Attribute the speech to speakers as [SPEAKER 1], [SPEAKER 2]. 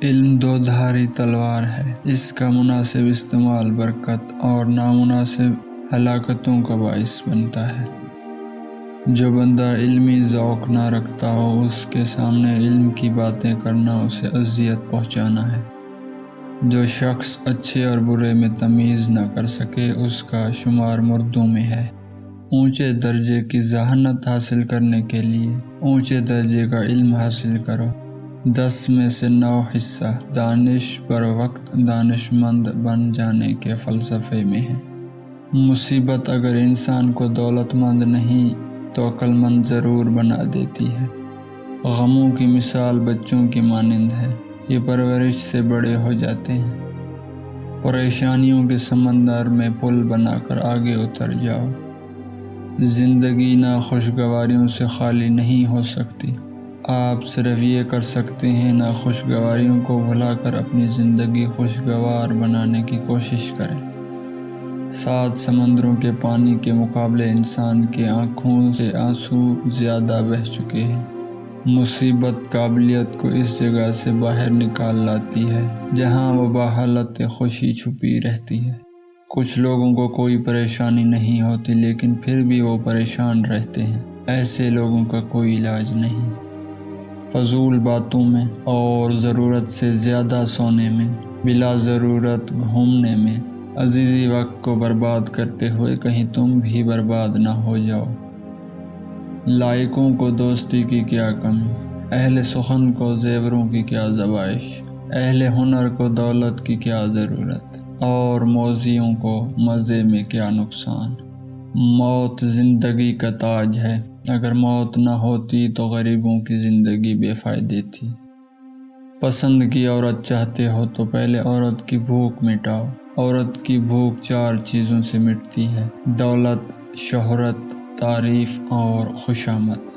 [SPEAKER 1] علم دو دھاری تلوار ہے، اس کا مناسب استعمال برکت اور نامناسب ہلاکتوں کا باعث بنتا ہے۔ جو بندہ علمی ذوق نہ رکھتا ہو، اس کے سامنے علم کی باتیں کرنا اسے اذیت پہنچانا ہے۔ جو شخص اچھے اور برے میں تمیز نہ کر سکے، اس کا شمار مردوں میں ہے۔ اونچے درجے کی ذہانت حاصل کرنے کے لیے اونچے درجے کا علم حاصل کرو۔ 10 میں سے 9 حصہ دانش بر وقت دانش مند بن جانے کے فلسفے میں ہے۔ مصیبت اگر انسان کو دولت مند نہیں تو عقل مند ضرور بنا دیتی ہے۔ غموں کی مثال بچوں کی مانند ہے، یہ پرورش سے بڑے ہو جاتے ہیں۔ پریشانیوں کے سمندر میں پل بنا کر آگے اتر جاؤ۔ زندگی ناخوشگواریوں سے خالی نہیں ہو سکتی۔ آپ صرف یہ کر سکتے ہیں، ناخوشگواریوں کو بھلا کر اپنی زندگی خوشگوار بنانے کی کوشش کریں۔ 7 سمندروں کے پانی کے مقابلے انسان کی آنکھوں سے آنسو زیادہ بہہ چکے ہیں۔ مصیبت قابلیت کو اس جگہ سے باہر نکال لاتی ہے جہاں وہ بحالت خوشی چھپی رہتی ہے۔ کچھ لوگوں کو کوئی پریشانی نہیں ہوتی لیکن پھر بھی وہ پریشان رہتے ہیں، ایسے لوگوں کا کوئی علاج نہیں۔ فضول باتوں میں اور ضرورت سے زیادہ سونے میں، بلا ضرورت گھومنے میں، عزیزی وقت کو برباد کرتے ہوئے کہیں تم بھی برباد نہ ہو جاؤ۔ لائقوں کو دوستی کی کیا کمی، اہل سخن کو زیوروں کی کیا زبائش، اہل ہنر کو دولت کی کیا ضرورت، اور موذیوں کو مزے میں کیا نقصان۔ موت زندگی کا تاج ہے، اگر موت نہ ہوتی تو غریبوں کی زندگی بے فائدے تھی۔ پسند کی عورت چاہتے ہو تو پہلے عورت کی بھوک مٹاؤ۔ عورت کی بھوک 4 چیزوں سے مٹتی ہے: دولت، شہرت، تعریف اور خوشامد۔